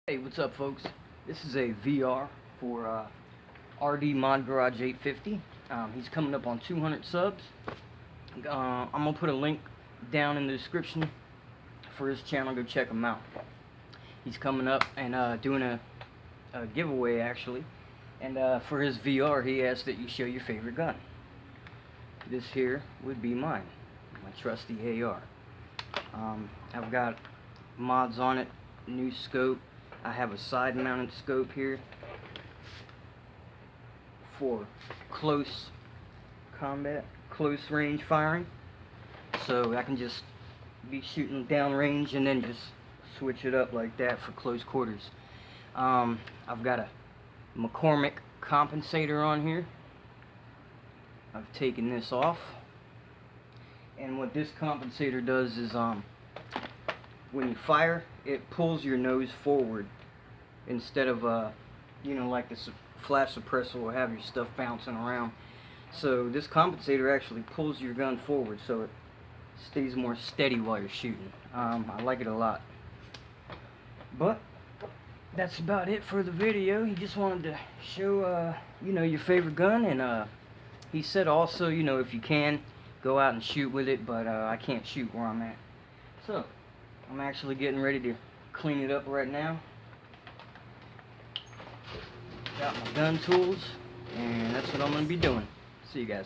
Hey, what's up, folks? This is a VR for RD Mod Garage 850. He's coming up on 200 subs. I'm gonna put a link down in the description for his channel. Go check him out. He's coming up and doing a giveaway, actually. And for his VR, he asked that you show your favorite gun. This here would be mine, my trusty AR. I've got mods on it, new scope. I have a side mounted scope here for close combat, close range firing, so I can just be shooting down range and then just switch it up like that for close quarters. I've got a McCormick compensator on here. I've taken this off, and what this compensator does is when you fire, it pulls your nose forward instead of like the flash suppressor will have your stuff bouncing around. So this compensator actually pulls your gun forward so it stays more steady while you're shooting. I like it a lot. But that's about it for the video. He just wanted to show your favorite gun, and he said also, if you can, go out and shoot with it, but I can't shoot where I'm at. So I'm actually getting ready to clean it up right now. Got my gun tools, and that's what I'm going to be doing. See you guys.